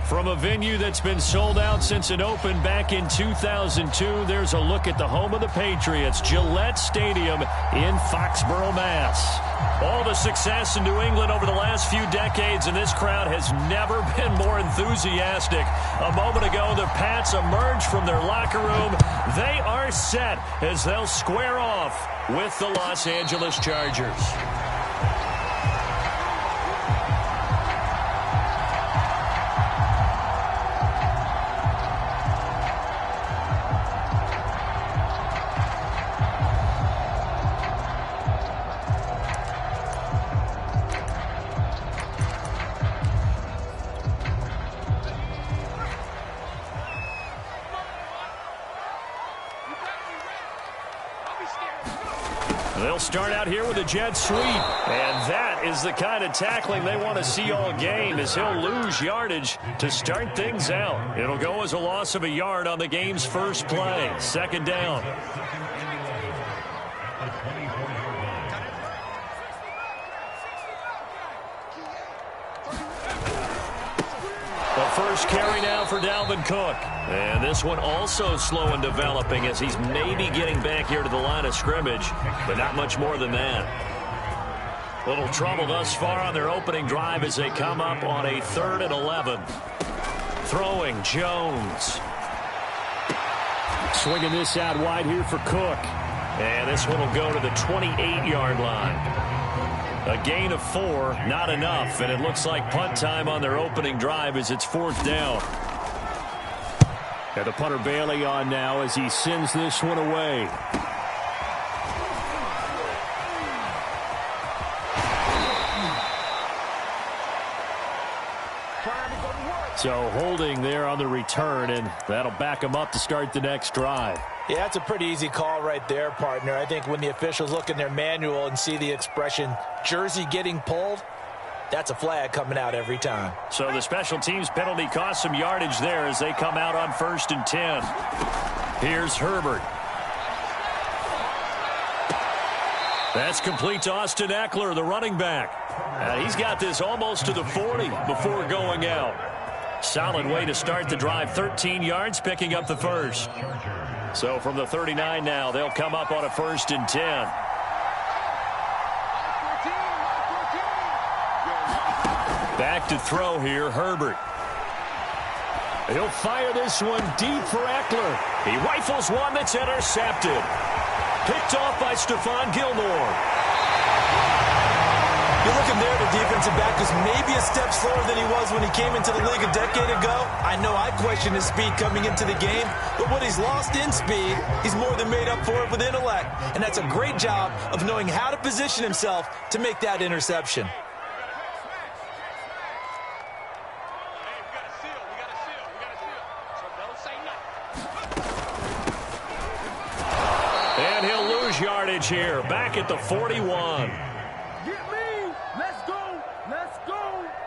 From a venue that's been sold out since it opened back in 2002, there's a look at the home of the Patriots, Gillette Stadium in Foxborough, Mass. All the success in New England over the last few decades, and this crowd has never been more enthusiastic. A moment ago, the Pats emerged from their locker room. They are set as they'll square off with the Los Angeles Chargers. They'll start out here with a jet sweep. And that is the kind of tackling they want to see all game, as he'll lose yardage to start things out. It'll go as a loss of a yard on the game's first play. Second down. The first carry now for Dalvin Cook. And this one also slow in developing, as he's maybe getting back here to the line of scrimmage, but not much more than that. Little trouble thus far on their opening drive as they come up on a 3rd and 11. Throwing Jones. Swinging this out wide here for Cook. And this one will go to the 28-yard line. A gain of 4, not enough, and it looks like punt time on their opening drive as it's 4th down. And the punter Bailey on now as he sends this one away. So holding there on the return, and that'll back him up to start the next drive. Yeah, that's a pretty easy call right there, partner. I think when the officials look in their manual and see the expression jersey getting pulled, that's a flag coming out every time. So the special teams penalty cost some yardage there as they come out on 1st and 10. Here's Herbert. That's complete to Austin Eckler, the running back. He's got this almost to the 40 before going out. Solid way to start the drive. 13 yards, picking up the first. So from the 39 now, they'll come up on a 1st and 10. Back to throw here, Herbert. He'll fire this one deep for Eckler. He rifles one that's intercepted. Picked off by Stephon Gilmore. You look at there, the defensive back was maybe a step slower than he was when he came into the league a decade ago. I know I questioned his speed coming into the game, but what he's lost in speed, he's more than made up for it with intellect. And that's a great job of knowing how to position himself to make that interception. And he'll lose yardage here, back at the 41.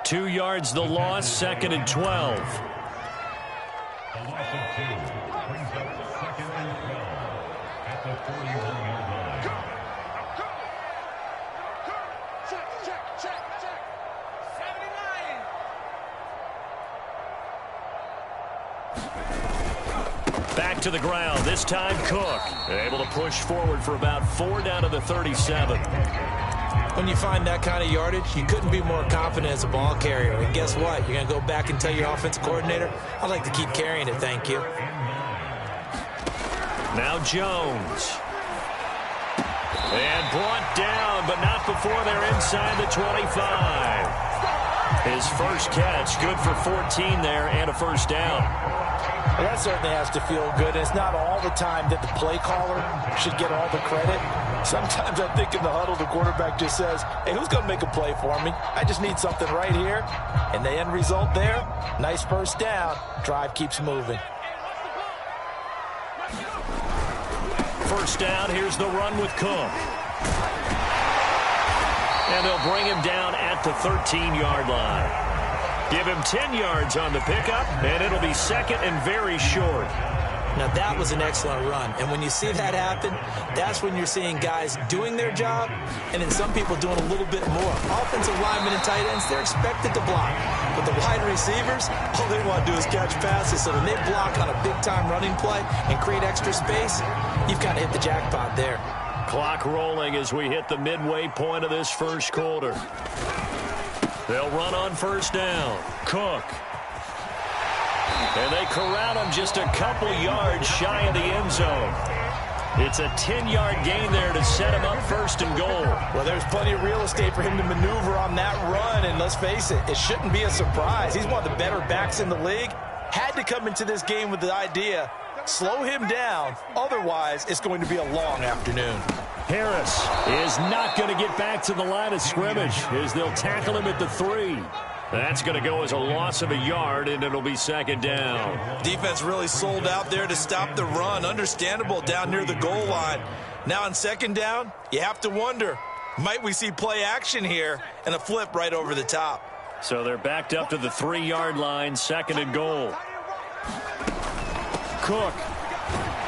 2 yards the loss, 2nd and 12. Back to the ground, this time Cook. Able to push forward for about 4 down to the 37. When you find that kind of yardage, you couldn't be more confident as a ball carrier. And guess what? You're going to go back and tell your offensive coordinator, I'd like to keep carrying it, thank you. Now Jones. And brought down, but not before they're inside the 25. His first catch, good for 14 there and a 1st down. Well, that certainly has to feel good. It's not all the time that the play caller should get all the credit. Sometimes I think in the huddle, the quarterback just says, hey, who's going to make a play for me? I just need something right here. And the end result there, nice 1st down. Drive keeps moving. 1st down, here's the run with Cook. And they'll bring him down at the 13-yard line. Give him 10 yards on the pickup, and it'll be 2nd and very short. Now, that was an excellent run. And when you see that happen, that's when you're seeing guys doing their job and then some people doing a little bit more. Offensive linemen and tight ends, they're expected to block. But the wide receivers, all they want to do is catch passes. So when they block on a big-time running play and create extra space, you've kind of hit the jackpot there. Clock rolling as we hit the midway point of this first quarter. They'll run on first down. Cook. And they corral him just a couple yards shy of the end zone. It's a 10-yard gain there to set him up first and goal. Well, there's plenty of real estate for him to maneuver on that run, and let's face it, it shouldn't be a surprise. He's one of the better backs in the league. Had to come into this game with the idea, slow him down, otherwise it's going to be a long afternoon. Harris is not going to get back to the line of scrimmage as they'll tackle him at the 3. That's going to go as a loss of a yard, and it'll be second down. Defense really sold out there to stop the run. Understandable down near the goal line. Now on second down, you have to wonder, might we see play action here and a flip right over the top? So they're backed up to the 3-yard line, second and goal. Cook.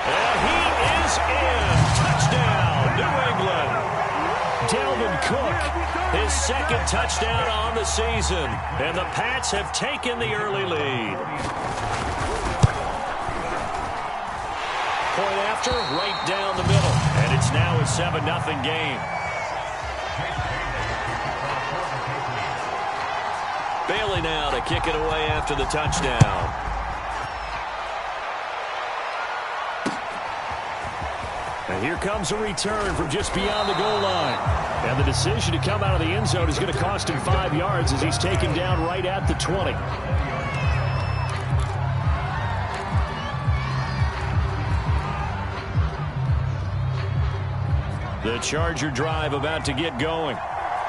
And he is in. Touchdown, New England. Dalvin Cook, his second touchdown on the season. And the Pats have taken the early lead. Point after, right down the middle. And it's now a 7-0 game. Bailey now to kick it away after the touchdown. And here comes a return from just beyond the goal line. And the decision to come out of the end zone is going to cost him 5 yards as he's taken down right at the 20. The Charger drive about to get going.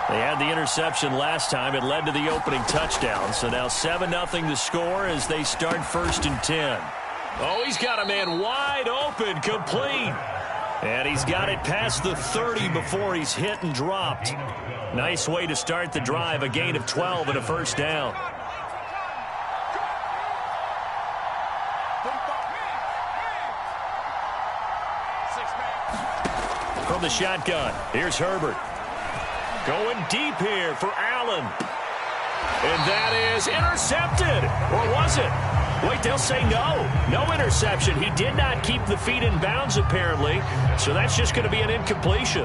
They had the interception last time. It led to the opening touchdown. So now 7-0 the score as they start first and 10. Oh, he's got a man wide open, complete. And he's got it past the 30 before he's hit and dropped. Nice way to start the drive, a gain of 12 and a first down. From the shotgun, here's Herbert. Going deep here for Allen. And that is intercepted. Or was it? Wait, they'll say no. No interception. He did not keep the feet in bounds, apparently. So that's just going to be an incompletion.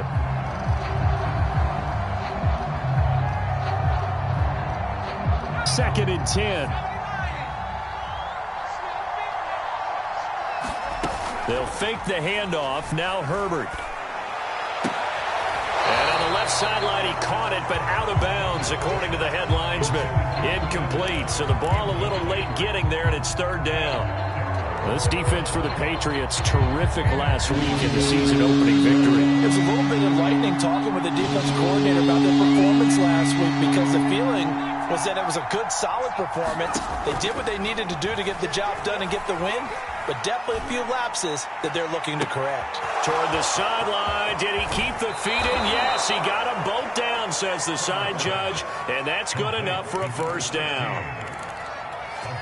Second and 10. They'll fake the handoff. Now Herbert. And on the left sideline, he caught it, but out of bounds, according to the head linesman. Incomplete, so the ball a little late getting there, and it's third down. This defense for the Patriots, terrific last week in the season-opening victory. It was a little bit enlightening talking with the defensive coordinator about their performance last week because the feeling was that it was a good, solid performance. They did what they needed to do to get the job done and get the win, but definitely a few lapses that they're looking to correct. Toward the sideline, did he keep the feet in? Yes, he got them both down, says the side judge, and that's good enough for a first down.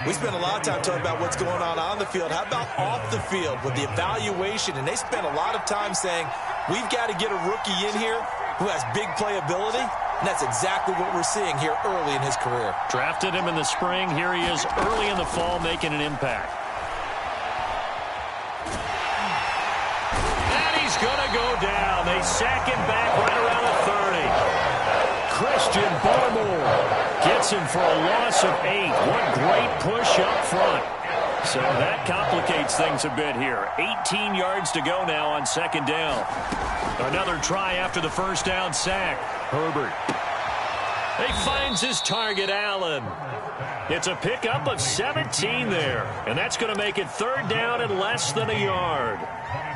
We spent a lot of time talking about what's going on the field. How about off the field with the evaluation? And they spent a lot of time saying, we've got to get a rookie in here who has big playability. And that's exactly what we're seeing here early in his career. Drafted him in the spring. Here he is early in the fall making an impact. And he's going to go down. They sack him back right around the 30. Christian Barmore gets him for a loss of 8. What great push up front. So that complicates things a bit here. 18 yards to go now on second down. Another try after the first down sack. Herbert. He finds his target, Allen. It's a pickup of 17 there. And that's going to make it third down and less than a yard.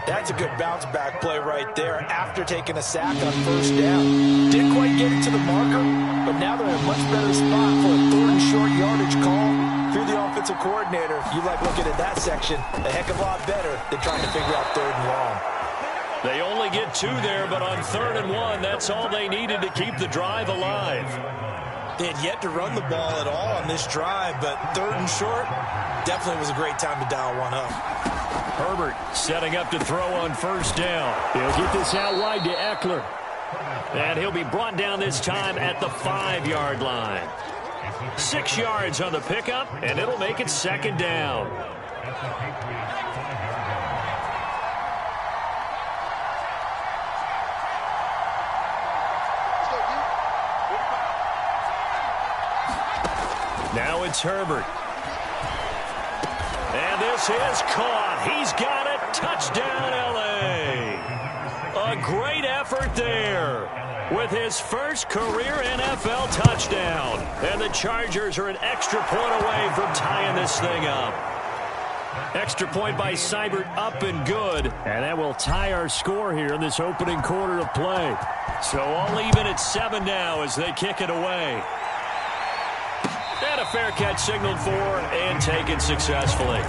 That's a good bounce-back play right there after taking a sack on first down. Didn't quite get it to the marker, but now they're in a much better spot for a third and short yardage call. Through the offensive coordinator, you like looking at that section a heck of a lot better than trying to figure out third and long. They only get 2 there, but on 3rd and 1, that's all they needed to keep the drive alive. They had yet to run the ball at all on this drive, but third and short definitely was a great time to dial one up. Herbert setting up to throw on first down. He'll get this out wide to Eckler. And he'll be brought down this time at the 5-yard line. 6 yards on the pickup, and it'll make it second down. Now it's Herbert. And this is caught. He's got it. Touchdown, L.A. A great effort there with his first career NFL touchdown. And the Chargers are an extra point away from tying this thing up. Extra point by Seibert, up and good. And that will tie our score here in this opening quarter of play. So all even at 7 now as they kick it away. And a fair catch signaled for and taken successfully.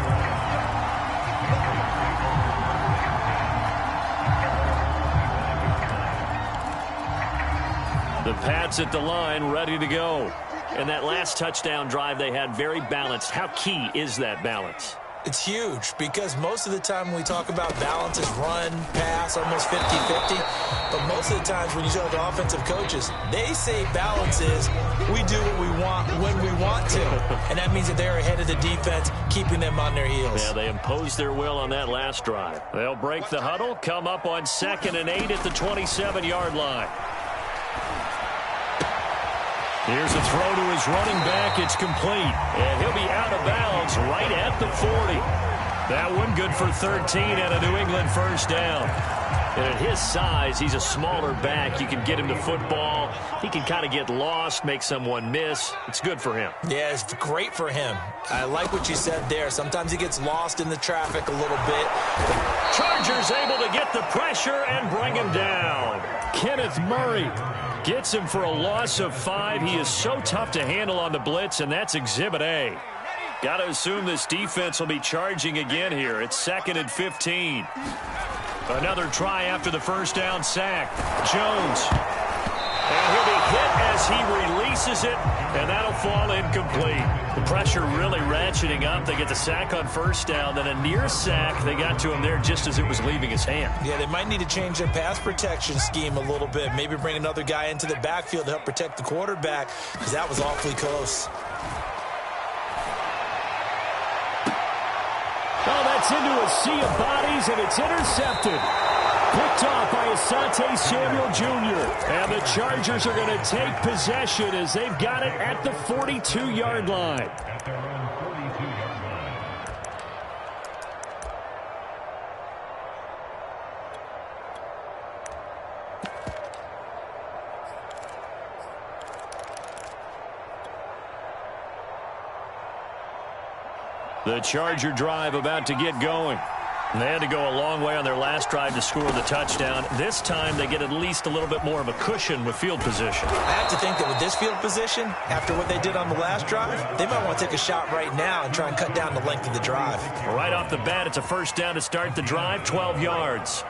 The Pats at the line, ready to go. And that last touchdown drive they had very balanced. How key is that balance? It's huge because most of the time when we talk about balance is run, pass, almost 50-50. But most of the times when you talk to offensive coaches, they say balance is we do what we want when we want to. And that means that they're ahead of the defense, keeping them on their heels. Yeah, they imposed their will on that last drive. They'll break the huddle, come up on 2nd and 8 at the 27-yard line. Here's a throw to his running back. It's complete. And he'll be out of bounds right at the 40. That one good for 13 and a New England first down. And at his size, he's a smaller back. You can get him to football. He can kind of get lost, make someone miss. It's good for him. Yeah, it's great for him. I like what you said there. Sometimes he gets lost in the traffic a little bit. Chargers able to get the pressure and bring him down. Kenneth Murray gets him for a loss of 5. He is so tough to handle on the blitz, and that's Exhibit A. Got to assume this defense will be charging again here. It's 2nd and 15. Another try after the first down sack. Jones. And he'll be hit as he releases it, and that'll fall incomplete. The pressure really ratcheting up. They get the sack on first down, then a near sack. They got to him there just as it was leaving his hand. Yeah, they might need to change their pass protection scheme a little bit. Maybe bring another guy into the backfield to help protect the quarterback, because that was awfully close. Oh, that's into a sea of bodies, and it's intercepted. Picked off by Asante Samuel Jr. And the Chargers are going to take possession as they've got it at the 42-yard line. The Charger drive about to get going. They had to go a long way on their last drive to score the touchdown. This time they get at least a little bit more of a cushion with field position. I have to think that with this field position, after what they did on the last drive, they might want to take a shot right now and try and cut down the length of the drive. Right off the bat, it's a first down to start the drive, 12 yards.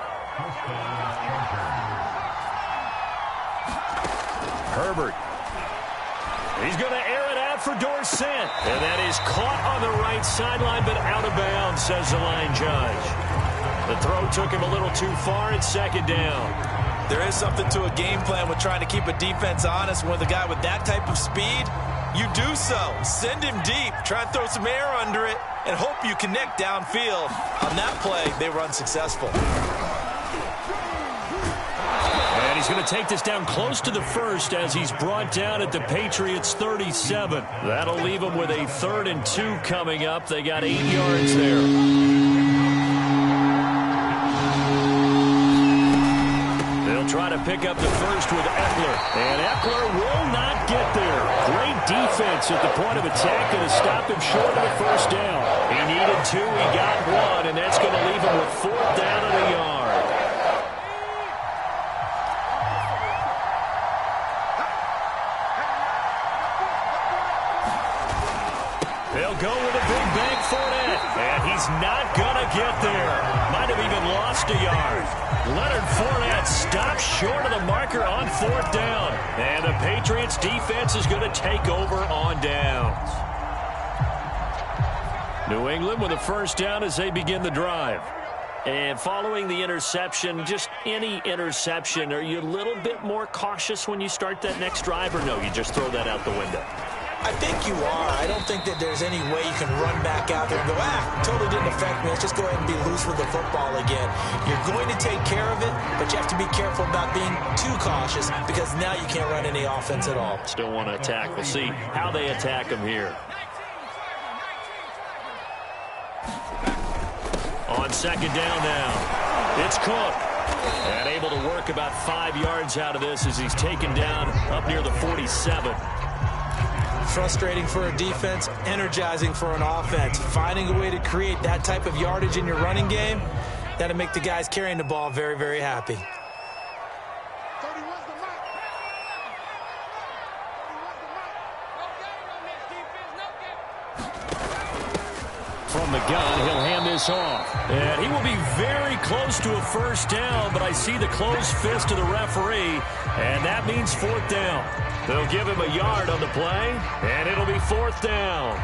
Herbert. He's going to air it out for Dorsett. And that is caught on the right sideline, but out of bounds, says the line judge. The throw took him a little too far. It's 2nd down. There is something to a game plan with trying to keep a defense honest. With a guy with that type of speed, you do so. Send him deep. Try and throw some air under it and hope you connect downfield. On that play, they were unsuccessful. And he's going to take this down close to the first as he's brought down at the Patriots 37. That'll leave them with a 3rd and 2 coming up. They got 8 yards there. They'll try to pick up the first with Eckler. And Eckler will not get there. Great defense at the point of attack and to stop him short of the first down. He needed 2, he got 1, and that's going to leave him with 4th down and a yard. They'll go with a big bang Fournette, and he's not going to get there. Might have even lost a yard. Leonard Fournette stops short of the marker on 4th down, and the Patriots defense is going to take over on downs. New England with a first down as they begin the drive. And following the interception, just any interception, are you a little bit more cautious when you start that next drive, or no, you just throw that out the window? I think you are. I don't think that there's any way you can run back out there and go, totally didn't affect me. Let's just go ahead and be loose with the football again. You're going to take care of it, but you have to be careful about being too cautious because now you can't run any offense at all. Still want to attack. We'll see how they attack them here. On second down now, it's Cook. And able to work about 5 yards out of this as he's taken down up near the 47. Frustrating for a defense, energizing for an offense. Finding a way to create that type of yardage in your running game, that'll make the guys carrying the ball very, very happy. From the gun, he'll hand this off. And he will be very close to a first down, but I see the closed fist of the referee, and that means fourth down. They'll give him a yard on the play, and it'll be fourth down.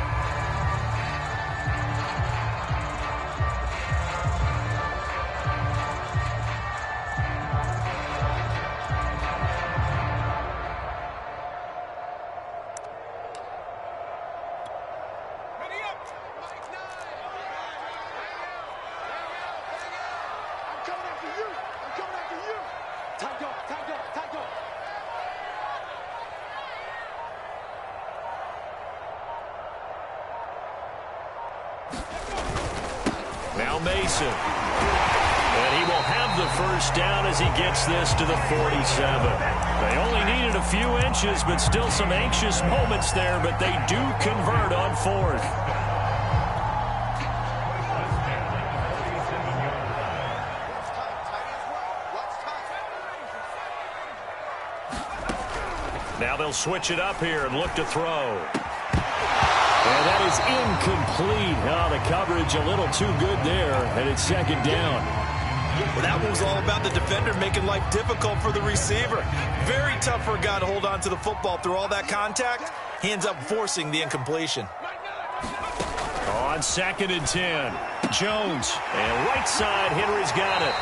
Now Mason. And he will have the first down as he gets this to the 47. They only needed a few inches, but still some anxious moments there, but they do convert on fourth. Now they'll switch it up here and look to throw. And that is incomplete. Oh, the coverage a little too good there, and it's second down. Well, that one was all about the defender making life difficult for the receiver. Very tough for a guy to hold on to the football through all that contact. He ends up forcing the incompletion. On second and 10, Jones. And right side, Henry's got it.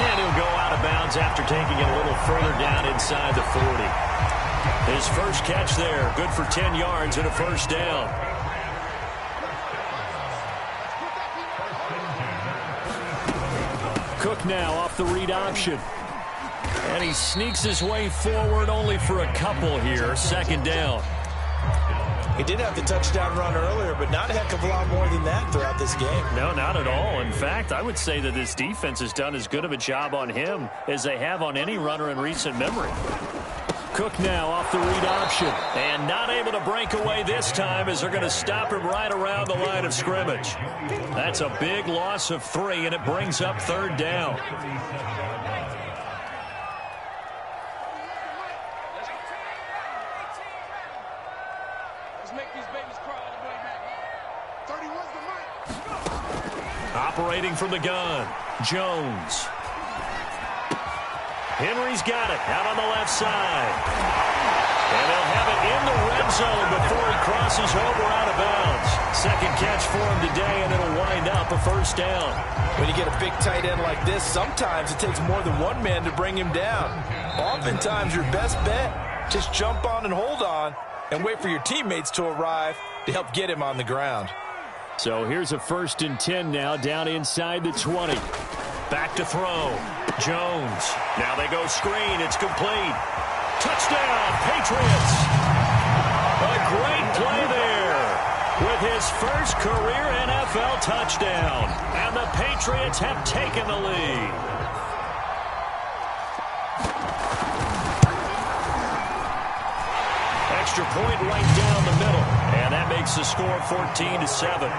And he'll go out of bounds after taking it a little further down inside the 40. His first catch there, good for 10 yards and a first down. Cook now off the read option. And he sneaks his way forward only for a couple here. Second down. He did have the touchdown run earlier, but not a heck of a lot more than that throughout this game. No, not at all. In fact, I would say that this defense has done as good of a job on him as they have on any runner in recent memory. Cook now off the read option. And not able to break away this time as they're going to stop him right around the line of scrimmage. That's a big loss of 3, and it brings up third down. Operating from the gun, Jones. Henry's got it out on the left side. And they'll have it in the red zone before he crosses over out of bounds. Second catch for him today, and it'll wind up a first down. When you get a big tight end like this, sometimes it takes more than one man to bring him down. Oftentimes, your best bet, just jump on and hold on and wait for your teammates to arrive to help get him on the ground. So here's a 1st and 10 now down inside the 20. Back to throw. Jones. Now they go screen. It's complete. Touchdown, Patriots. A great play there with his first career NFL touchdown. And the Patriots have taken the lead. Extra point right down the middle. And that makes the score 14-7.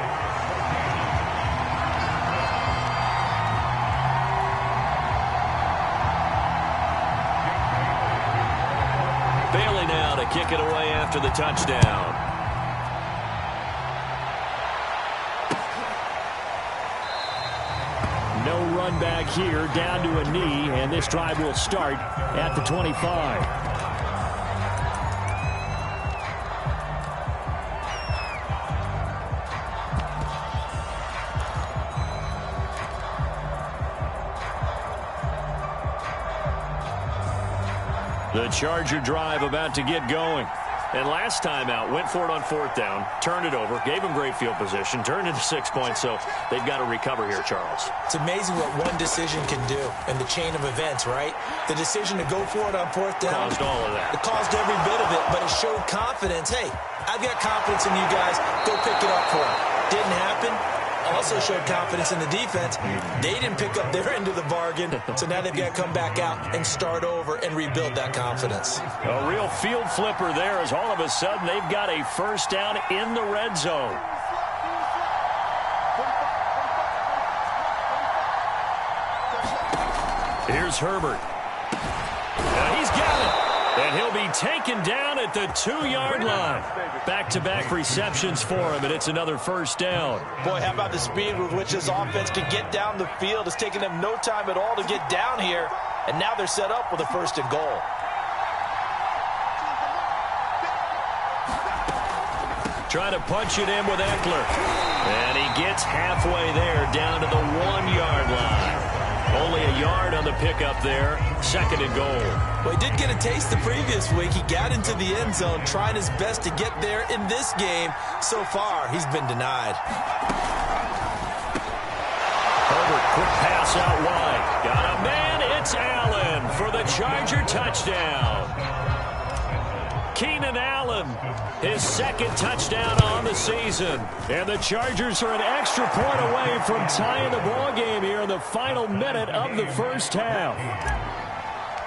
Bailey now to kick it away after the touchdown. No run back here, down to a knee, and this drive will start at the 25. The Charger drive about to get going. And last time out, went for it on 4th down, turned it over, gave them great field position, turned into 6 points, so they've got to recover here, Charles. It's amazing what one decision can do in the chain of events, right? The decision to go for it on 4th down. Caused all of that. It caused every bit of it, but it showed confidence. Hey, I've got confidence in you guys. Go pick it up for them. Didn't happen. Also showed confidence in the defense. They didn't pick up their end of the bargain, so now they've got to come back out and start over and rebuild that confidence. A real field flipper there as all of a sudden they've got a first down in the red zone. Here's Herbert. He's got it. And he'll be taken down at the 2-yard line. Back-to-back receptions for him, and it's another first down. Boy, how about the speed with which this offense can get down the field? It's taken them no time at all to get down here, and now they're set up with a 1st and goal. Trying to punch it in with Eckler. And he gets halfway there, down to the 1-yard line. Only a yard on the pickup there. 2nd and goal. Well, he did get a taste the previous week. He got into the end zone, trying his best to get there in this game. So far, he's been denied. Herbert, quick pass out wide. Got a man. It's Allen for the Charger touchdown. Keenan Allen, his 2nd touchdown on the season. And the Chargers are an extra point away from tying the ball game here in the final minute of the first half.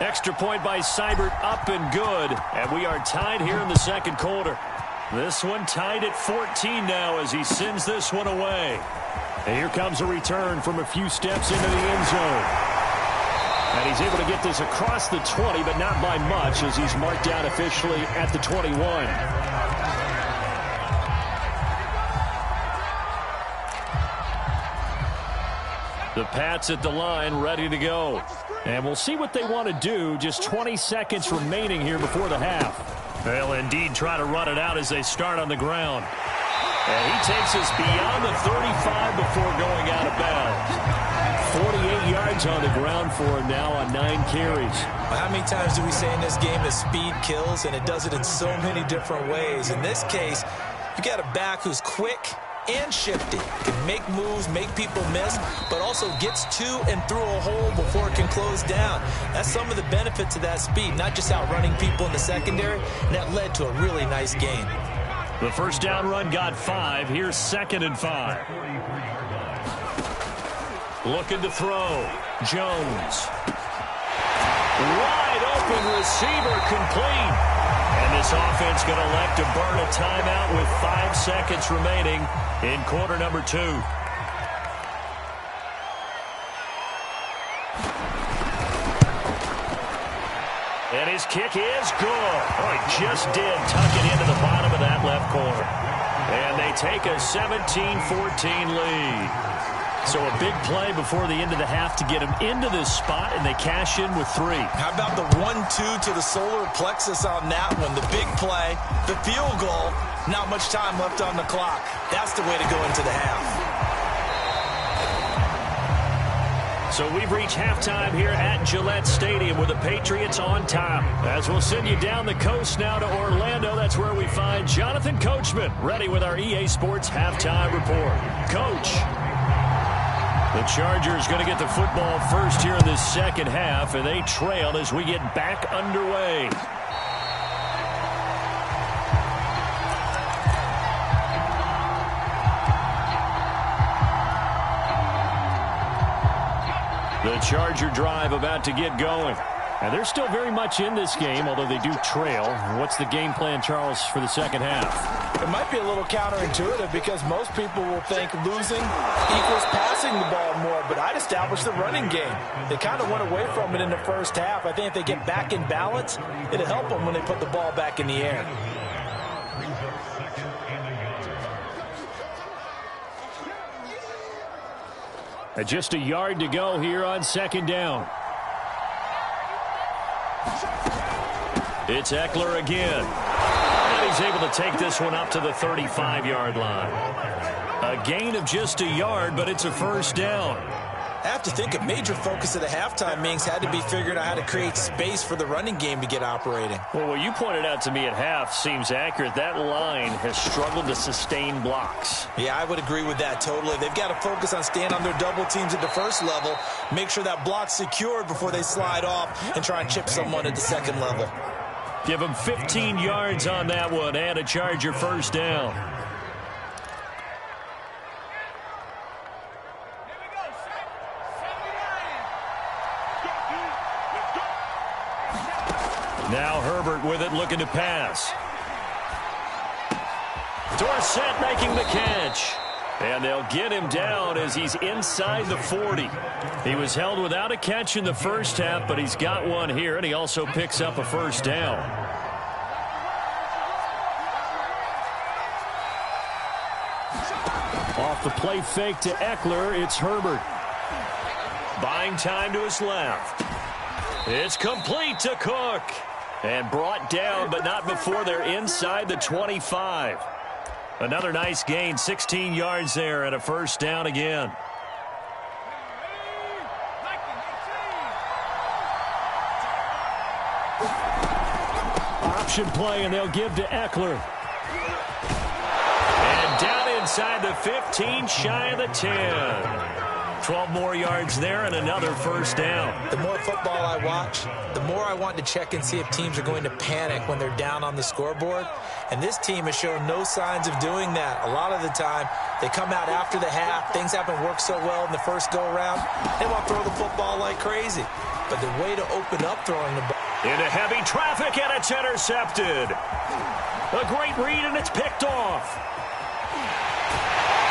Extra point by Seibert, up and good. And we are tied here in the 2nd quarter. This one tied at 14 now as he sends this one away. And here comes a return from a few steps into the end zone. And he's able to get this across the 20, but not by much as he's marked down officially at the 21. The Pats at the line, ready to go. And we'll see what they want to do. Just 20 seconds remaining here before the half. They'll indeed try to run it out as they start on the ground. And he takes us beyond the 35 before going out of bounds. 48 yards on the ground for him now on 9 carries. Well, how many times do we say in this game that speed kills, and it does it in so many different ways? In this case, you got a back who's quick and shifty, can make moves, make people miss, but also gets to and through a hole before it can close down. That's some of the benefits of that speed, not just outrunning people in the secondary, and that led to a really nice game. The first down run got 5. Here's 2nd and 5. Looking to throw. Jones. Wide open receiver complete. And this offense going to elect to burn a timeout with 5 seconds remaining in quarter number 2. And his kick is good. Oh, he just did tuck it into the bottom of that left corner. And they take a 17-14 lead. So a big play before the end of the half to get him into this spot, and they cash in with 3. How about the 1-2 to the solar plexus on that one? The big play, the field goal, not much time left on the clock. That's the way to go into the half. So we've reached halftime here at Gillette Stadium with the Patriots on top. As we'll send you down the coast now to Orlando, that's where we find Jonathan Coachman, ready with our EA Sports halftime report. Coach. The Chargers going to get the football first here in this second half, and they trail as we get back underway. The Charger drive about to get going. And they're still very much in this game, although they do trail. What's the game plan, Charles, for the second half? It might be a little counterintuitive because most people will think losing equals passing the ball more, but I'd establish the running game. They kind of went away from it in the first half. I think if they get back in balance, it'll help them when they put the ball back in the air. Just a yard to go here on second down. It's Eckler again. And he's able to take this one up to the 35-yard line. A gain of just a yard, but it's a first down. I have to think a major focus of the halftime meetings had to be figuring out how to create space for the running game to get operating. Well, what you pointed out to me at half seems accurate. That line has struggled to sustain blocks. Yeah, I would agree with that totally. They've got to focus on staying on their double teams at the first level, make sure that block's secured before they slide off and try and chip someone at the second level. Give them 15 yards on that one and a Charger first down. Now Herbert with it, looking to pass. Dorsett making the catch. And they'll get him down as he's inside the 40. He was held without a catch in the first half, but he's got one here, and he also picks up a first down. Off the play fake to Eckler, it's Herbert. Buying time to his left. It's complete to Cook. And brought down, but not before they're inside the 25. Another nice gain, 16 yards there, and a first down again. Option play, and they'll give to Eckler. And down inside the 15, shy of the 10. 12 more yards there and another first down. The more football I watch, the more I want to check and see if teams are going to panic when they're down on the scoreboard. And this team has shown no signs of doing that. A lot of the time, they come out after the half. Things haven't worked so well in the first go-around. They want to throw the football like crazy. But the way to open up throwing the ball. Into heavy traffic, and it's intercepted. A great read, and it's picked off.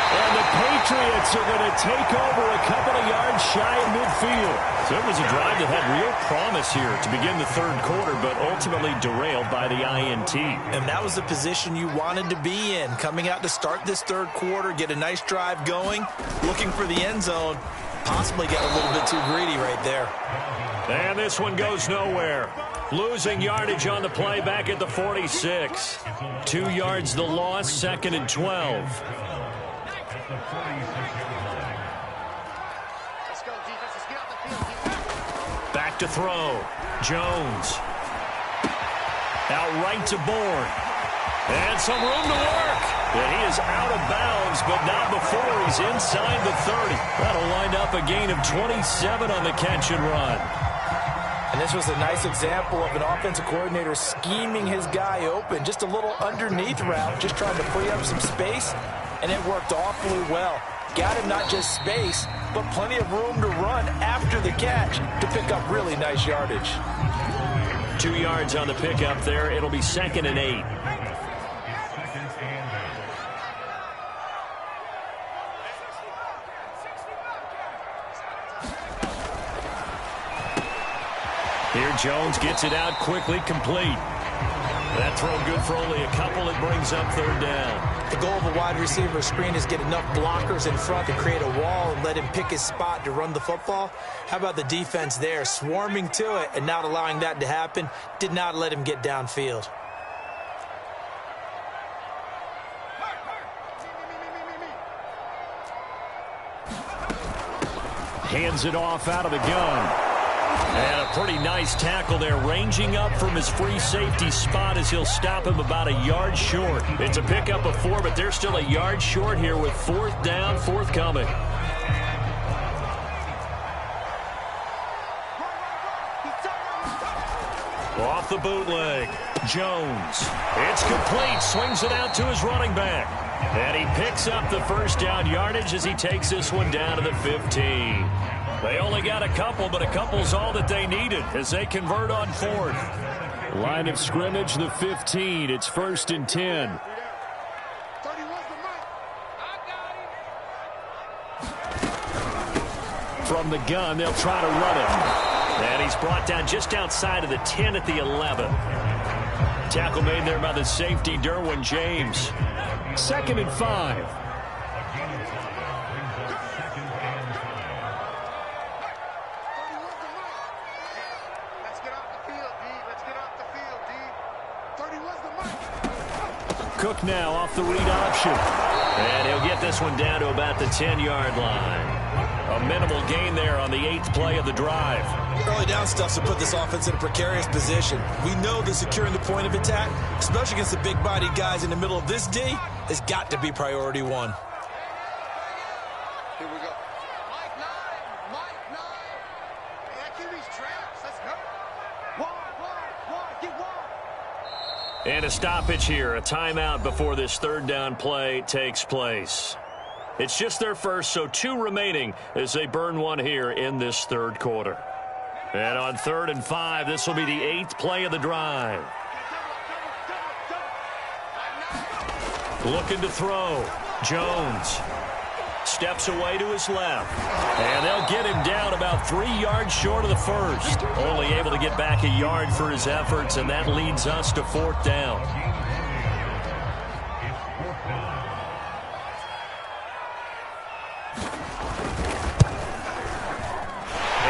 And the Patriots are going to take over a couple of yards shy of midfield. So it was a drive that had real promise here to begin the third quarter, but ultimately derailed by the INT. And that was the position you wanted to be in. Coming out to start this third quarter, get a nice drive going, looking for the end zone, possibly get a little bit too greedy right there. And this one goes nowhere. Losing yardage on the play back at the 46. 2 yards the loss, 2nd and 12. Back to throw. Jones. Out right to Bourne. And some room to work. And he is out of bounds, but not before he's inside the 30. That'll wind up a gain of 27 on the catch and run. And this was a nice example of an offensive coordinator scheming his guy open. Just a little underneath route, just trying to free up some space, and it worked awfully well. Got him not just space, but plenty of room to run after the catch to pick up really nice yardage. 2 yards on the pickup there. It'll be 2nd and 8. Here Jones gets it out quickly, complete. That throw good for only a couple. It brings up third down. The goal of a wide receiver screen is get enough blockers in front to create a wall and let him pick his spot to run the football. How about the defense there, swarming to it and not allowing that to happen? Did not let him get downfield. Hands it off out of the gun. And a pretty nice tackle there, ranging up from his free safety spot as he'll stop him about a yard short. It's a pickup of 4, but they're still a yard short here with 4th down forthcoming. Off the bootleg, Jones. It's complete, swings it out to his running back. And he picks up the first down yardage as he takes this one down to the 15. They only got a couple, but a couple's all that they needed as they convert on 4th. Line of scrimmage, the 15. It's 1st and 10. From the gun, they'll try to run it. And he's brought down just outside of the 10 at the 11. Tackle made there by the safety, Derwin James. 2nd and 5. Cook now off the read option. And he'll get this one down to about the 10-yard line. A minimal gain there on the 8th play of the drive. Early down stuff to put this offense in a precarious position. We know that securing the point of attack, especially against the big-bodied guys in the middle of this D, has got to be priority one. Here we go. Mike 9. Hey, QB's traps. Let's go. One. Get one. And a stoppage here, a timeout before this third down play takes place. It's just their first, so 2 remaining as they burn one here in this third quarter. And on 3rd and 5, this will be the 8th play of the drive. Looking to throw. Jones steps away to his left. And they'll get him down about 3 yards short of the first. Only able to get back a yard for his efforts, and that leads us to 4th down.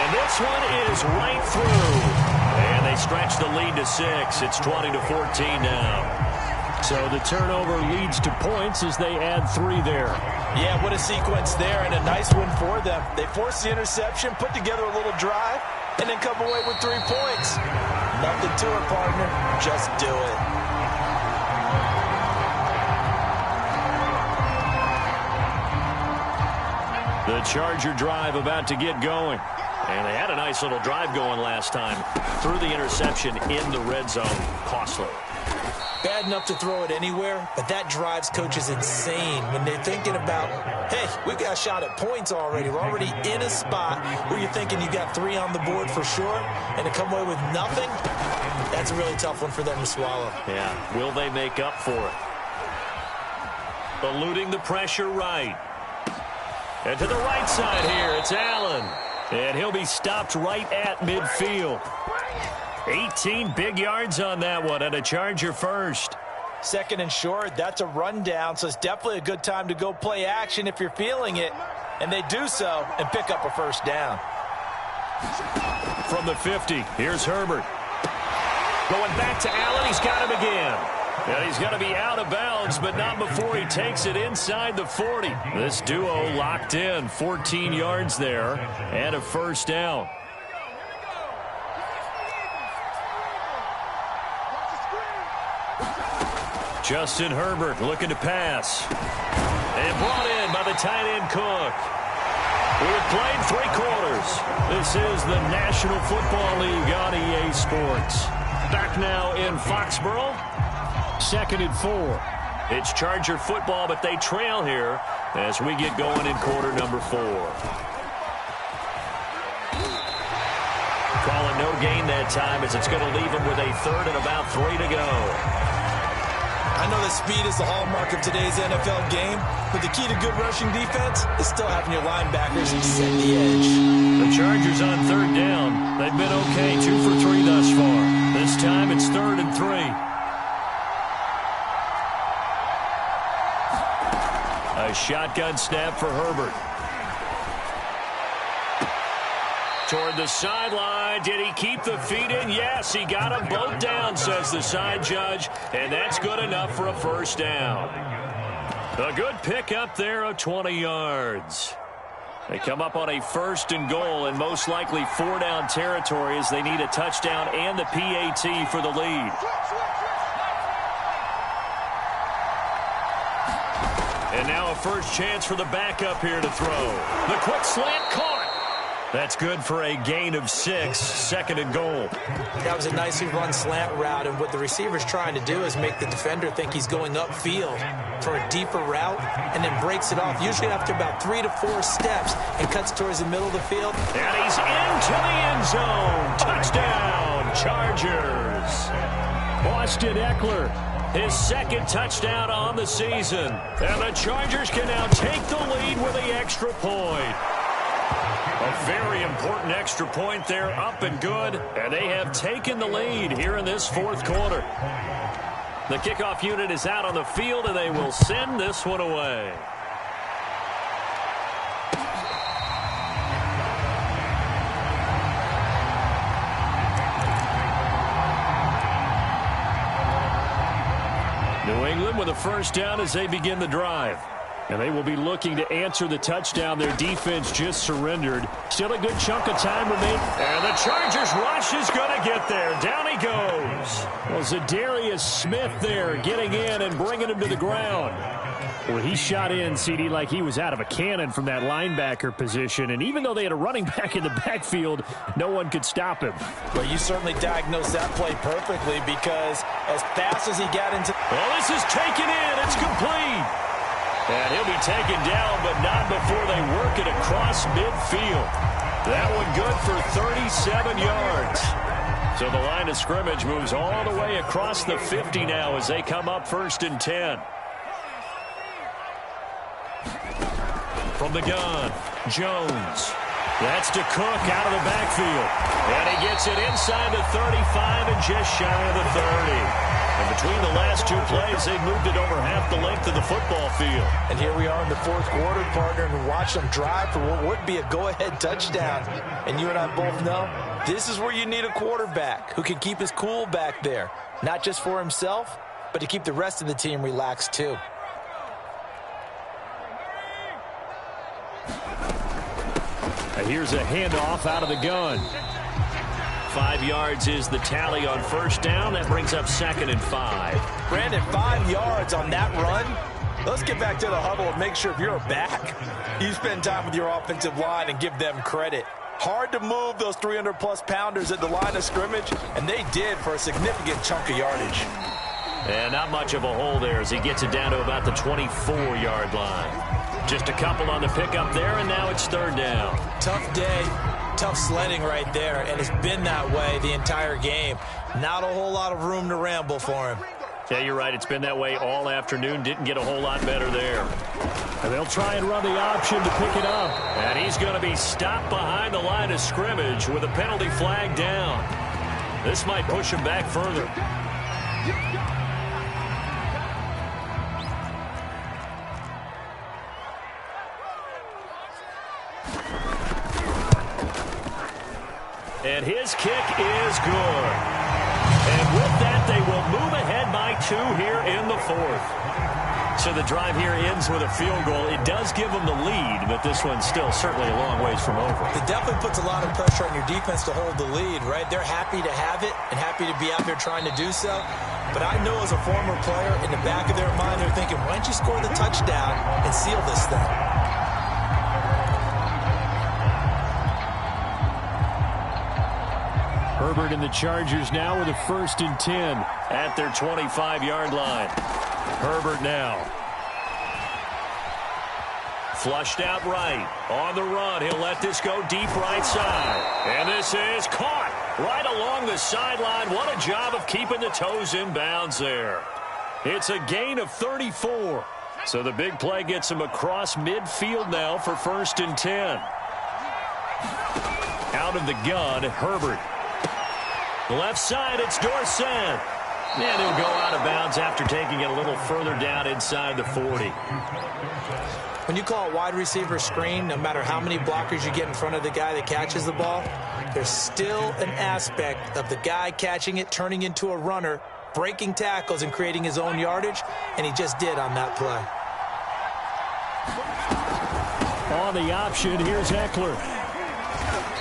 This one is right through. And they stretch the lead to 6. It's 20-14 now. So the turnover leads to points as they add 3 there. Yeah, what a sequence there, and a nice win for them. They forced the interception, put together a little drive, and then come away with 3 points. Nothing to it, partner. Just do it. The Charger drive about to get going. And they had a nice little drive going last time. Threw the interception in the red zone. Costly. Bad enough to throw it anywhere, but that drives coaches insane when they're thinking about, hey, we've got a shot at points already. We're already in a spot where you're thinking you got 3 on the board for sure, and to come away with nothing, that's a really tough one for them to swallow. Yeah, will they make up for it? Eluding the pressure right. And to the right side here, it's Allen. And he'll be stopped right at midfield. 18 big yards on that one, and a Charger first. 2nd and short, that's a rundown, so it's definitely a good time to go play action if you're feeling it. And they do so and pick up a first down. From the 50, here's Herbert. Going back to Allen, he's got him again. And he's going to be out of bounds, but not before he takes it inside the 40. This duo locked in, 14 yards there, and a first down. Justin Herbert looking to pass. And brought in by the tight end Cook. We have played 3 quarters. This is the National Football League on EA Sports. Back now in Foxborough. 2nd and 4. It's Charger football, but they trail here as we get going in quarter number 4. Calling no gain that time as it's going to leave them with a 3rd and about 3 to go. I know that speed is the hallmark of today's NFL game, but the key to good rushing defense is still having your linebackers set the edge. The Chargers on 3rd down. They've been okay, 2 for 3 thus far. This time it's 3rd and 3. A shotgun snap for Herbert. Toward the sideline. Did he keep the feet in? Yes, he got them both down, says the side judge. And that's good enough for a first down. A good pickup there of 20 yards. They come up on a 1st and goal and most likely 4-down territory as they need a touchdown and the PAT for the lead. And now a first chance for the backup here to throw. The quick slant caught. That's good for a gain of 6, 2nd and goal. That was a nicely run slant route, and what the receiver's trying to do is make the defender think he's going upfield for a deeper route and then breaks it off, usually after about 3 to 4 steps, and cuts towards the middle of the field. And he's into the end zone. Touchdown, Chargers. Austin Eckler, his 2nd touchdown on the season. And the Chargers can now take the lead with the extra point. A very important extra point there, up and good, and they have taken the lead here in this 4th quarter. The kickoff unit is out on the field, and they will send this one away. New England with a first down as they begin the drive. And they will be looking to answer the touchdown their defense just surrendered. Still a good chunk of time remaining. And the Chargers rush is going to get there. Down he goes. Well, Zadarius Smith there getting in and bringing him to the ground. Well, he shot in, CD, like he was out of a cannon from that linebacker position. And even though they had a running back in the backfield, no one could stop him. Well, you certainly diagnosed that play perfectly because as fast as he got into... Well, this is taken in. It's complete. And he'll be taken down, but not before they work it across midfield. That one good for 37 yards. So the line of scrimmage moves all the way across the 50 now as they come up 1st and 10. From the gun, Jones. That's to Cook out of the backfield. And he gets it inside the 35 and just shy of the 30. And between the last 2 plays, they've moved it over half the length of the football field. And here we are in the 4th quarter, partner, and watch them drive for what would be a go-ahead touchdown. And you and I both know this is where you need a quarterback who can keep his cool back there. Not just for himself, but to keep the rest of the team relaxed too. Here's a handoff out of the gun. 5 yards is the tally on 1st down. That brings up 2nd and 5. Brandon, 5 yards on that run. Let's get back to the huddle and make sure if you're a back, you spend time with your offensive line and give them credit. Hard to move those 300-plus pounders at the line of scrimmage, and they did for a significant chunk of yardage. And not much of a hole there as he gets it down to about the 24-yard line. Just a couple on the pickup there, and now it's 3rd down. Tough day, tough sledding right there, and it's been that way the entire game. Not a whole lot of room to ramble for him. Yeah, you're right. It's been that way all afternoon. Didn't get a whole lot better there. And they'll try and run the option to pick it up. And he's going to be stopped behind the line of scrimmage with a penalty flag down. This might push him back further. And his kick is good. And with that, they will move ahead by 2 here in the 4th. So the drive here ends with a field goal. It does give them the lead, but this one's still certainly a long ways from over. It definitely puts a lot of pressure on your defense to hold the lead, right? They're happy to have it and happy to be out there trying to do so. But I know as a former player, in the back of their mind, they're thinking, why don't you score the touchdown and seal this thing? Herbert and the Chargers now with a 1st and 10 at their 25-yard line. Herbert now. Flushed out right. On the run. He'll let this go deep right side. And this is caught right along the sideline. What a job of keeping the toes in bounds there. It's a gain of 34. So the big play gets him across midfield now for 1st and 10. Out of the gun, Herbert. The left side, it's Dorsett. And he'll go out of bounds after taking it a little further down inside the 40. When you call a wide receiver screen, no matter how many blockers you get in front of the guy that catches the ball, there's still an aspect of the guy catching it, turning into a runner, breaking tackles and creating his own yardage, and he just did on that play. On the option, here's Eckler.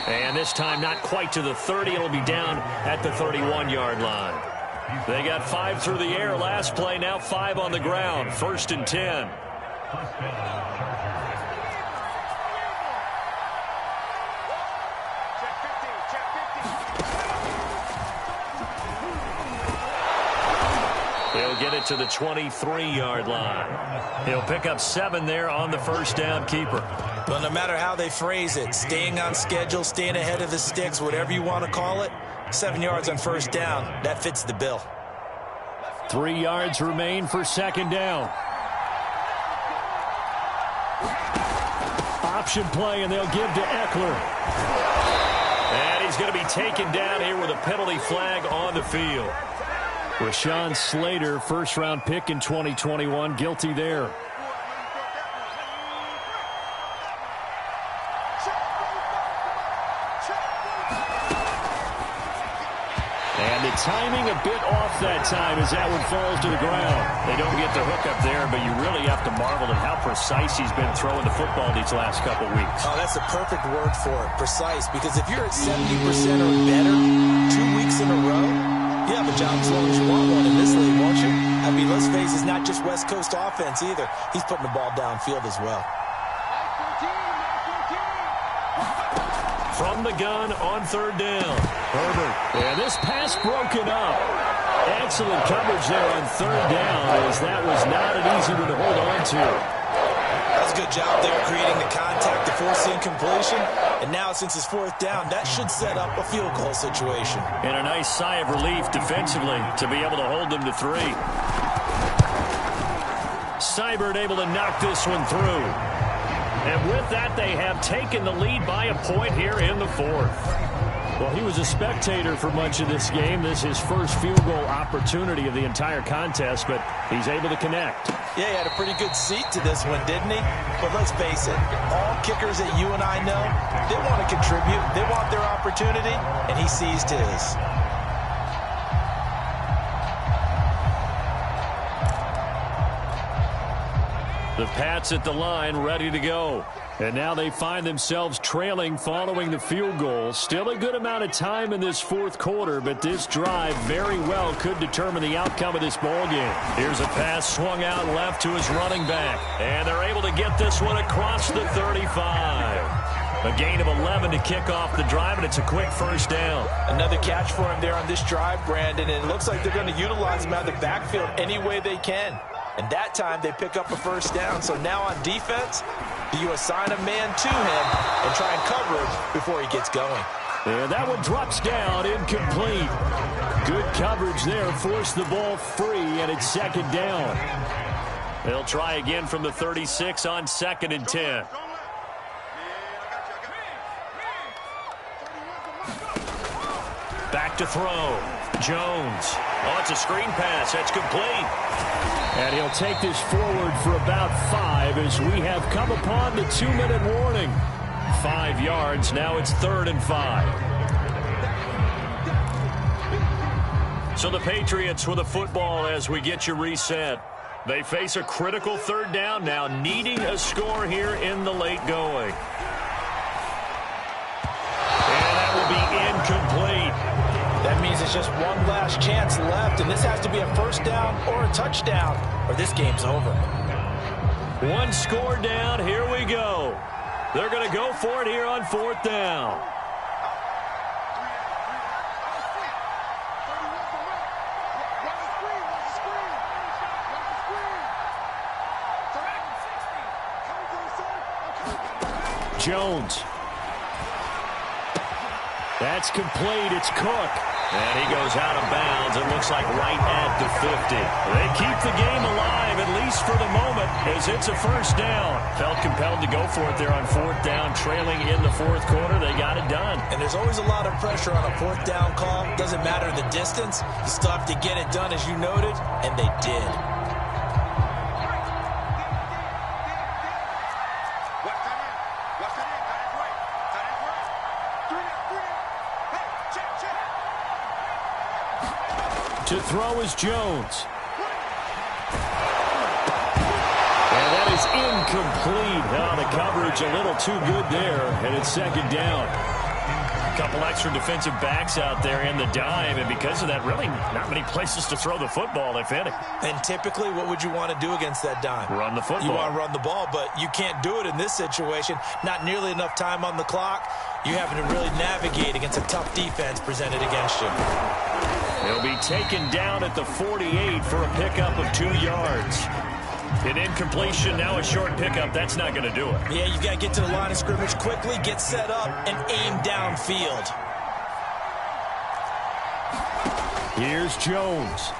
And this time not quite to the 30. It'll be down at the 31-yard line. They got 5 through the air last play, now 5 on the ground. 1st and 10. He'll get it to the 23-yard line. He'll pick up 7 there on the 1st down keeper. Well, no matter how they phrase it, staying on schedule, staying ahead of the sticks, whatever you want to call it, 7 yards on 1st down, that fits the bill. 3 yards remain for 2nd down. Option play, and they'll give to Eckler. And he's going to be taken down here with a penalty flag on the field. Rashawn Slater, 1st-round pick in 2021, guilty there. And the timing a bit off that time as that one falls to the ground. They don't get the hook up there, but you really have to marvel at how precise he's been throwing the football these last couple weeks. Oh, that's the perfect word for it, precise, because if you're at 70% or better 2 weeks in a row, you have a job as long as you want one in this league, won't you? I mean, let's face it, it's not just West Coast offense either. He's putting the ball downfield as well. From the gun on third down. Herbert. And this pass broken up. Excellent coverage there on third down, as that was not an easy one to hold on to. That's a good job there creating the contact to force the incompletion. And now since it's fourth down, that should set up a field goal situation. And a nice sigh of relief defensively to be able to hold them to 3. Seibert able to knock this one through. And with that, they have taken the lead by a point here in the fourth. Well, he was a spectator for much of this game. This is his first field goal opportunity of the entire contest, but he's able to connect. Yeah, he had a pretty good seat to this one, didn't he? But let's face it, all kickers that you and I know, they want to contribute. They want their opportunity, and he seized his. The Pats at the line, ready to go. And now they find themselves trailing following the field goal. Still a good amount of time in this fourth quarter, but this drive very well could determine the outcome of this ball game. Here's a pass swung out left to his running back. And they're able to get this one across the 35. A gain of 11 to kick off the drive, and it's a quick first down. Another catch for him there on this drive, Brandon, and it looks like they're going to utilize him out of the backfield any way they can. And that time they pick up a first down. So now on defense, do you assign a man to him and try and cover him before he gets going? And that one drops down, incomplete. Good coverage there, forced the ball free, and it's second down. They'll try again from the 36 on 2nd and 10. Back to throw. Jones. Oh, it's a screen pass. That's complete. And he'll take this forward for about 5 as we have come upon the 2-minute warning. 5 yards. Now it's 3rd and 5. So the Patriots with a football as we get you reset. They face a critical 3rd down now, needing a score here in the late going. And that will be incomplete. That means it's just one last chance left, and this has to be a first down or a touchdown, or this game's over. One score down. Here we go. They're going to go for it here on 4th down. Jones. That's complete. It's Cook. And he goes out of bounds. It looks like right at the 50. They keep the game alive, at least for the moment, as it's a first down. Felt compelled to go for it there on 4th down, trailing in the 4th quarter. They got it done. And there's always a lot of pressure on a 4th down call. Doesn't matter the distance. You still have to get it done, as you noted, and they did. To throw is Jones. And that is incomplete. Now the coverage a little too good there, and it's 2nd down. A couple extra defensive backs out there in the dime, and because of that, really not many places to throw the football, if any. And typically, what would you want to do against that dime? Run the football. You want to run the ball, but you can't do it in this situation. Not nearly enough time on the clock. You're having to really navigate against a tough defense presented against you. He'll be taken down at the 48 for a pickup of 2 yards. An incompletion, now a short pickup. That's not going to do it. Yeah, you've got to get to the line of scrimmage quickly, get set up, and aim downfield. Here's Jones.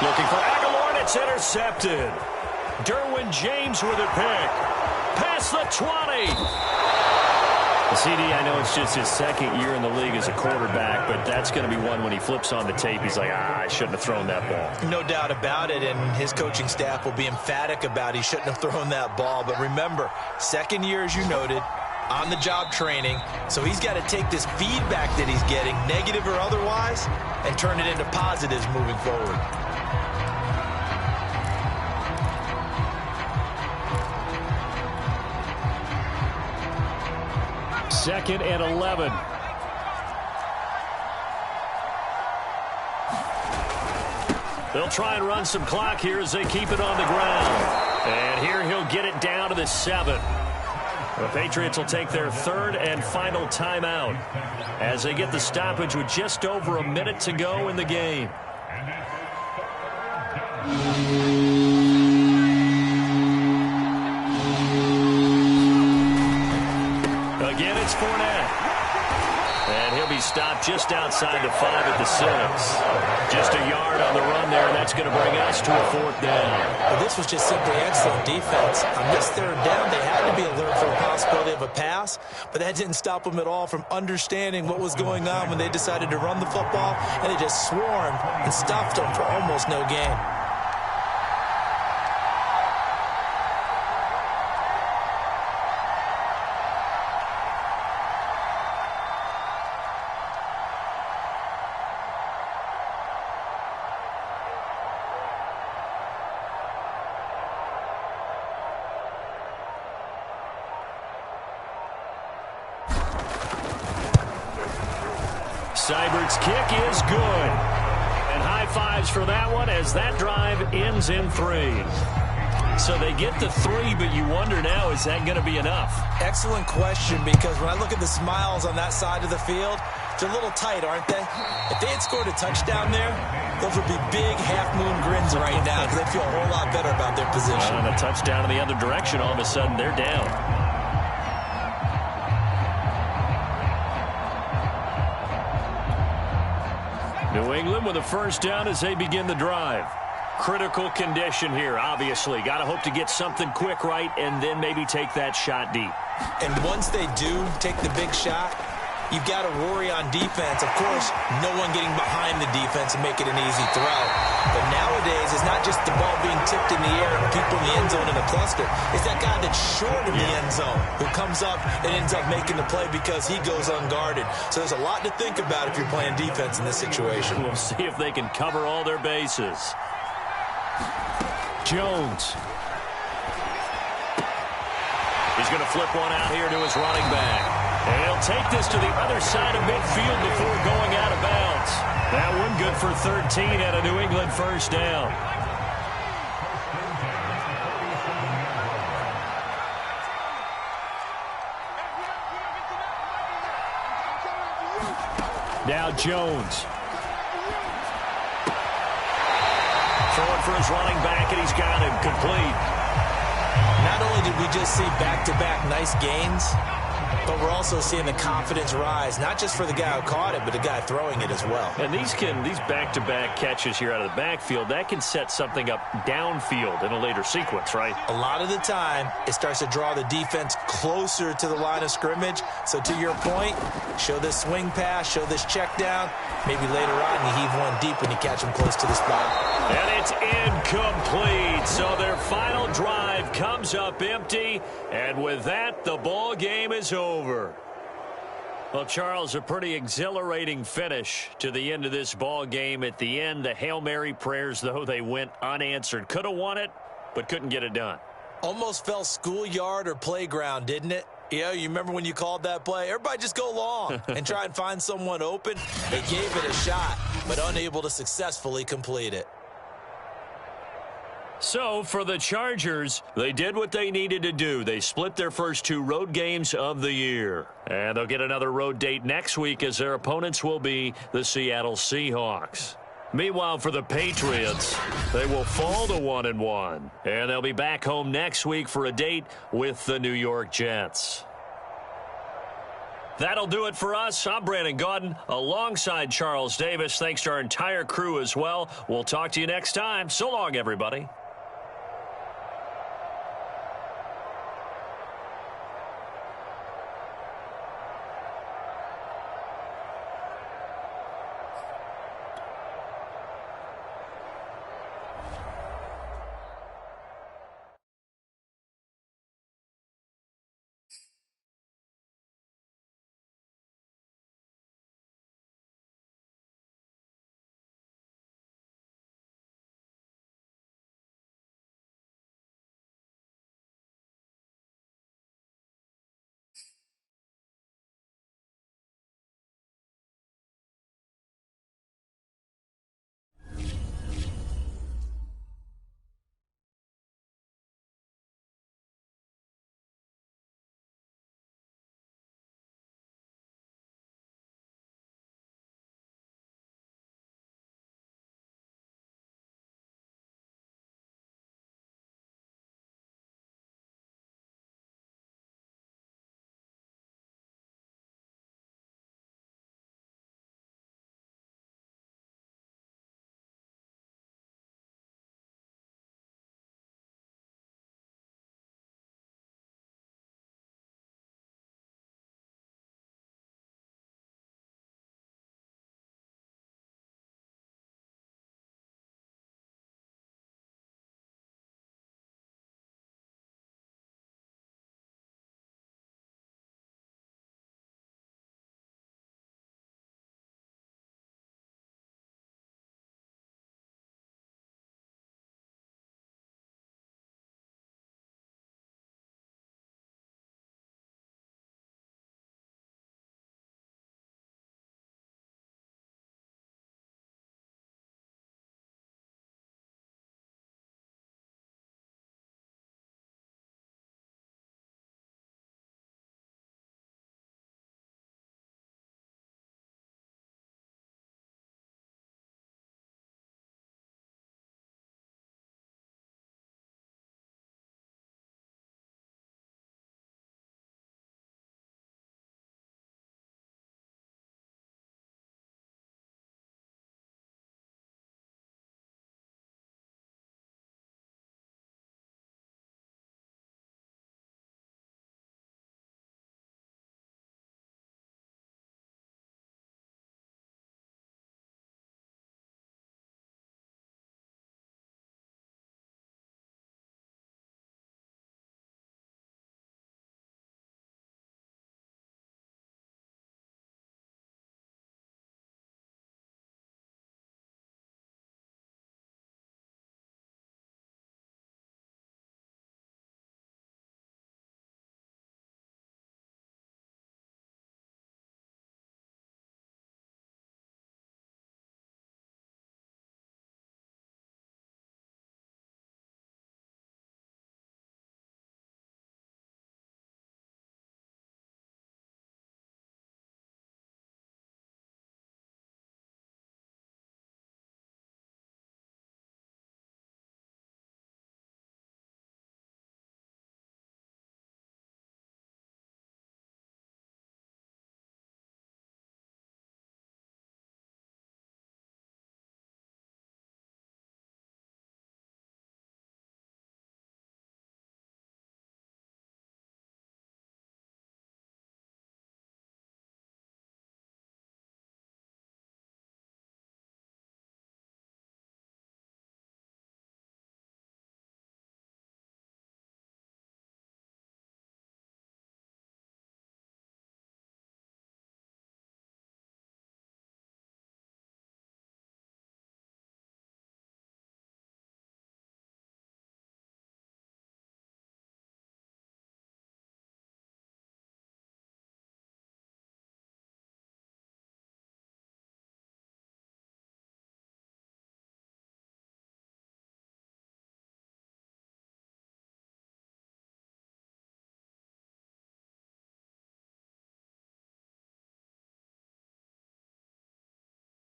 Looking for Aguilar, and it's intercepted. Derwin James with a pick. Past the 20. CD, I know it's just his 2nd year in the league as a quarterback, but that's going to be one when he flips on the tape, he's like, I shouldn't have thrown that ball. No doubt about it, and his coaching staff will be emphatic about he shouldn't have thrown that ball. But remember, 2nd year, as you noted, on-the-job training. So he's got to take this feedback that he's getting, negative or otherwise, and turn it into positives moving forward. Second and 11. They'll try and run some clock here as they keep it on the ground. And here he'll get it down to the 7. The Patriots will take their third and final timeout as they get the stoppage with just over a minute to go in the game. Again, it's Fournette. And he'll be stopped just outside the 5 at the 6. Just a yard on the run there, and that's going to bring us to a 4th down. Well, this was just simply excellent defense. On this 3rd down, they had to be alert for the possibility of a pass, but that didn't stop them at all from understanding what was going on when they decided to run the football, and they just swarmed and stuffed them for almost no gain. Seibert's kick is good. And high fives for that one as that drive ends in 3. So they get the 3, but you wonder now, is that going to be enough? Excellent question, because when I look at the smiles on that side of the field, they're a little tight, aren't they? If they had scored a touchdown there, those would be big half-moon grins right now because they feel a whole lot better about their position. On a touchdown in the other direction, all of a sudden they're down. New England with a first down as they begin the drive. Critical condition here, obviously. Got to hope to get something quick right and then maybe take that shot deep. And once they do take the big shot, you've got to worry on defense. Of course, no one getting behind the defense and make it an easy throw. But nowadays, it's not just the ball being tipped in the air and people in the end zone in a cluster. It's that guy that's short of the end zone who comes up and ends up making the play because he goes unguarded. So there's a lot to think about if you're playing defense in this situation. We'll see if they can cover all their bases. Jones. He's going to flip one out here to his running back. And he'll take this to the other side of midfield before going out of bounds. That one good for 13 and a New England first down. Now Jones. Throwing for his running back, and he's got him complete. Not only did we just see back-to-back nice gains, but we're also seeing the confidence rise, not just for the guy who caught it, but the guy throwing it as well. And these back-to-back catches here out of the backfield, that can set something up downfield in a later sequence, right? A lot of the time, it starts to draw the defense closer to the line of scrimmage. So to your point, show this swing pass, show this check down. Maybe later on you heave one deep when you catch them close to the spot. And it's incomplete. So their final drive comes up empty. And with that, the ball game is over. Well, Charles, a pretty exhilarating finish to the end of this ball game. At the end, the Hail Mary prayers, though, they went unanswered. Could have won it, but couldn't get it done. Almost felt schoolyard or playground, didn't it? Yeah, you remember when you called that play? Everybody just go long and try and find someone open. They gave it a shot, but unable to successfully complete it. So, for the Chargers, they did what they needed to do. They split their first 2 road games of the year. And they'll get another road date next week as their opponents will be the Seattle Seahawks. Meanwhile, for the Patriots, they will fall to 1-1. And they'll be back home next week for a date with the New York Jets. That'll do it for us. I'm Brandon Gaudin alongside Charles Davis. Thanks to our entire crew as well. We'll talk to you next time. So long, everybody.